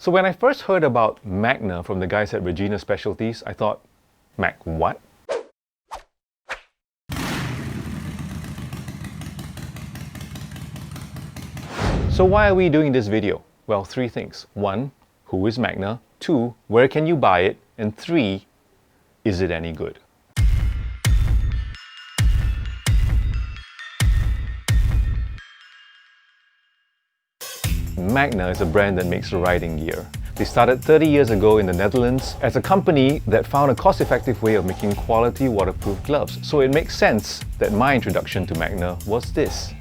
So when I first heard about Magna from the guys at Regina Specialties, I thought, Mac what? So why are we doing this video? Well, three things. One, who is Magna? Two, where can you buy it? And three, is it any good? Magna is a brand that makes riding gear. They started 30 years ago in the Netherlands as a company that found a cost-effective way of making quality waterproof gloves. So it makes sense that my introduction to Magna was this.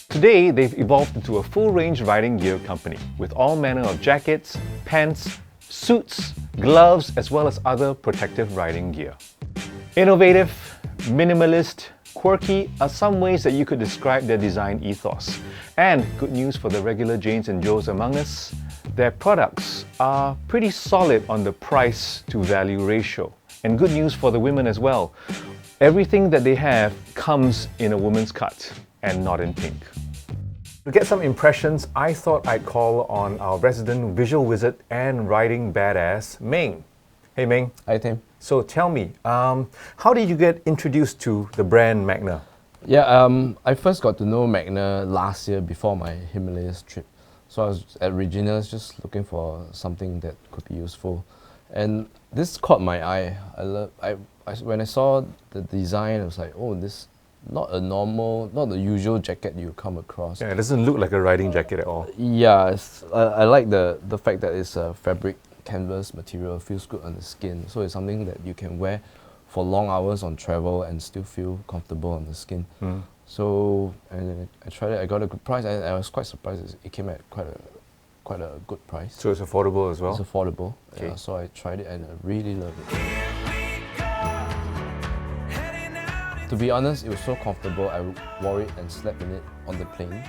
Today, they've evolved into a full-range riding gear company with all manner of jackets, pants, suits, gloves, as well as other protective riding gear. Innovative, minimalist, quirky are some ways that you could describe their design ethos. And good news for the regular Janes and Joes among us, their products are pretty solid on the price to value ratio. And good news for the women as well. Everything that they have comes in a woman's cut and not in pink. To get some impressions, I thought I'd call on our resident visual wizard and riding badass, Meng. Hey Meng. Hi Tim. So tell me, how did you get introduced to the brand Magna? Yeah, I first got to know Magna last year before my Himalayas trip. So I was at Regina's just looking for something that could be useful. And this caught my eye. When I saw the design, I was like, oh, this not the usual jacket you come across. Yeah, it doesn't look like a riding jacket at all. Yeah, I like the fact that it's a fabric canvas material, feels good on the skin. So it's something that you can wear for long hours on travel and still feel comfortable on the skin. So and I tried it, I got a good price. I was quite surprised it came at quite a good price. So it's affordable as well? It's affordable, okay. Yeah, so I tried it and I really love it. To be honest, it was so comfortable, I wore it and slept in it on the plane.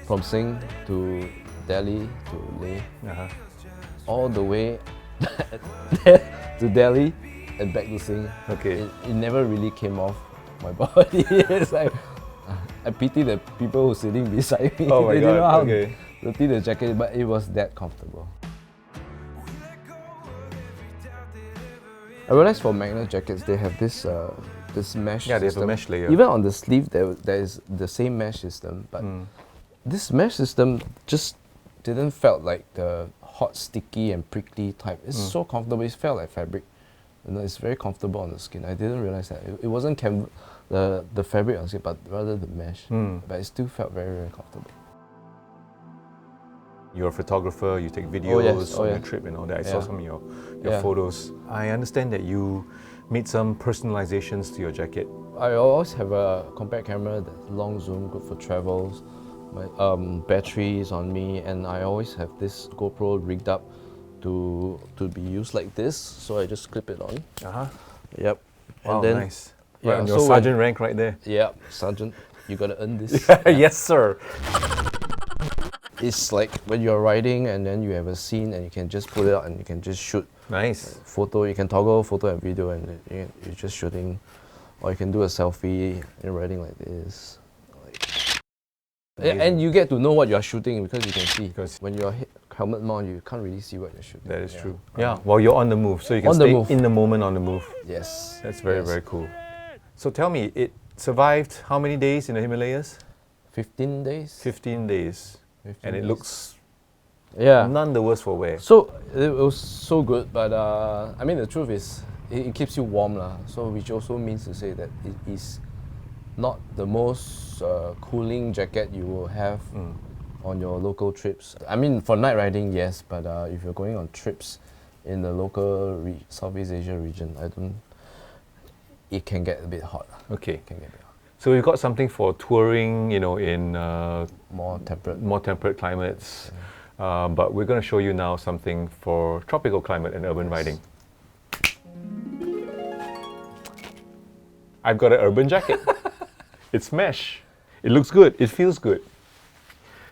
From Sing to Delhi to Leh, all the way to Delhi and back to Sing. Okay. It never really came off my body. It's like, I pity the people who are sitting beside me. Oh my they God, didn't know how okay. to fit the jacket, but it was that comfortable. I realized for Magna jackets, they have this mesh Yeah, they have system. a mesh layer. Even on the sleeve, there is the same mesh system, but this mesh system just didn't felt like the hot, sticky and prickly type. It's so comfortable, it felt like fabric. You know, it's very comfortable on the skin. I didn't realize that. It wasn't the fabric on the skin, but rather the mesh. But it still felt very, very comfortable. You're a photographer, you take videos on yeah. your trip and all that. I saw some of your photos. I understand that you made some personalizations to your jacket. I always have a compact camera that's long zoom, good for travels. My battery is on me, and I always have this GoPro rigged up to be used like this. So I just clip it on. Yep. Wow, and then, nice. Yeah, right on your sergeant rank right there. Yeah, sergeant, you gotta earn this. Yes, sir. It's like when you're riding and then you have a scene and you can just pull it out and you can just shoot. Nice. Photo, you can toggle photo and video and you're just shooting. Or you can do a selfie and riding like this. And you get to know what you're shooting because you can see. Because when you're helmet mount, you can't really see what you're shooting. That is true. Yeah, well, you're on the move, so you can stay in the moment on the move. Yes. That's very, very cool. So tell me, it survived how many days in the Himalayas? 15 days. 15 days. 15 and it days. looks none the worse for wear. So it was so good, but I mean the truth is it keeps you warm lah. So which also means to say that it is not the most cooling jacket you will have on your local trips. I mean for night riding, yes, but if you're going on trips in the local Southeast Asia region, it can get a bit hot. Okay. It can get a bit hot. So we've got something for touring, you know, in more temperate climates. But we're going to show you now something for tropical climate and urban riding. I've got an urban jacket. It's mesh. It looks good. It feels good.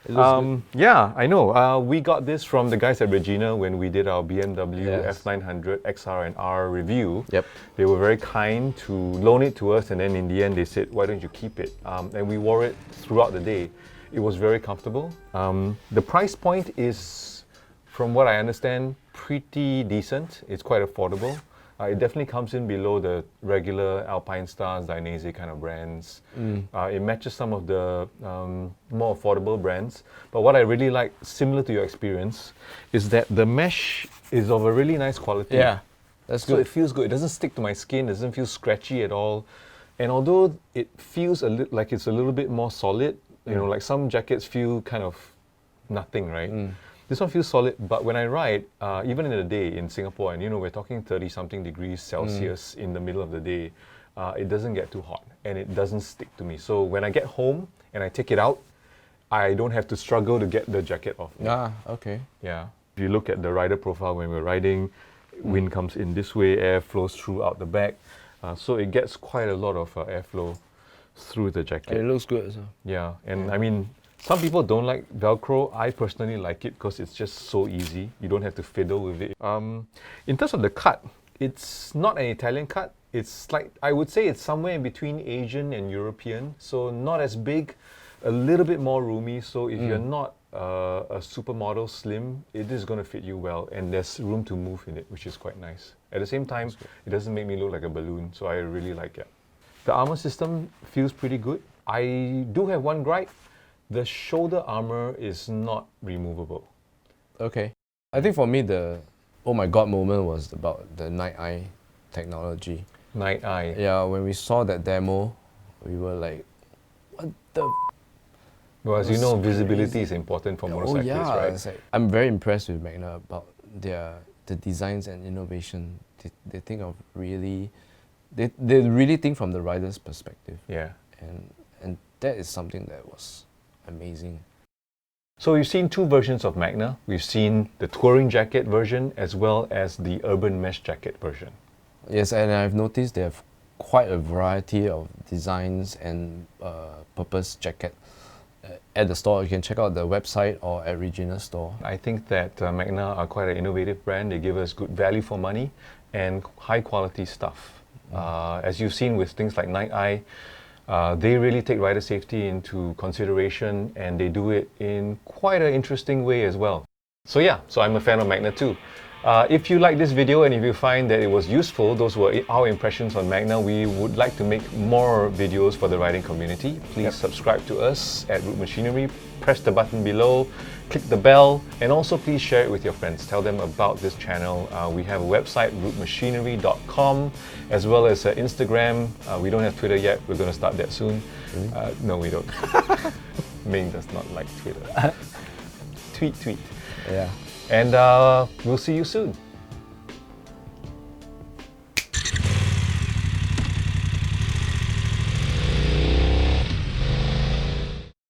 It looks Yeah, I know. We got this from the guys at Regina when we did our BMW Yes. F900 XR and R review. Yep. They were very kind to loan it to us, and then in the end they said, why don't you keep it? And we wore it throughout the day. It was very comfortable. The price point is, from what I understand, pretty decent. It's quite affordable. It definitely comes in below the regular Alpine Stars, Dainese kind of brands. It matches some of the more affordable brands. But what I really like, similar to your experience, is that the mesh is of a really nice quality. Yeah, that's So good. it feels good. It doesn't stick to my skin. It doesn't feel scratchy at all. And although it feels like it's a little bit more solid, you know, like some jackets feel kind of nothing, right? This one feels solid, but when I ride, even in the day in Singapore, and you know, we're talking 30-something degrees Celsius in the middle of the day, it doesn't get too hot and it doesn't stick to me. So when I get home and I take it out, I don't have to struggle to get the jacket off me. Ah, okay. Yeah. If you look at the rider profile when we're riding, wind comes in this way, air flows through out the back. So it gets quite a lot of airflow through the jacket. It looks good as well. Yeah, and I mean, some people don't like Velcro. I personally like it because it's just so easy. You don't have to fiddle with it. In terms of the cut, it's not an Italian cut. It's like, I would say it's somewhere in between Asian and European. So not as big, a little bit more roomy. So if you're not a supermodel slim, it is going to fit you well. And there's room to move in it, which is quite nice. At the same time, it doesn't make me look like a balloon. So I really like it. The armor system feels pretty good. I do have one gripe. The shoulder armor is not removable. Okay. I think for me, the oh my god moment was about the night eye technology. Night eye. Yeah, when we saw that demo, we were like, what the? Well, as you That's know, visibility crazy. is important for Oh motorcyclists, yeah, right? it's like, I'm very impressed with Magna about the designs and innovation. They think of really, they really think from the rider's perspective, Yeah. and that is something that was amazing. So we've seen two versions of Magna. We've seen the touring jacket version as well as the urban mesh jacket version. Yes, and I've noticed they have quite a variety of designs and purpose jacket at the store. You can check out the website or at Regina store. I think that Magna are quite an innovative brand. They give us good value for money and high quality stuff. As you've seen with things like Night Eye, they really take rider safety into consideration, and they do it in quite an interesting way as well. So yeah, so I'm a fan of Magna too. If you like this video and if you find that it was useful, those were our impressions on Magna. We would like to make more videos for the riding community. Please subscribe to us at Root Machinery, press the button below, click the bell, and also please share it with your friends. Tell them about this channel. We have a website, rootmachinery.com, as well as Instagram. We don't have Twitter yet. We're going to start that soon. No, we don't. Ming does not like Twitter. Tweet. Yeah. And we'll see you soon.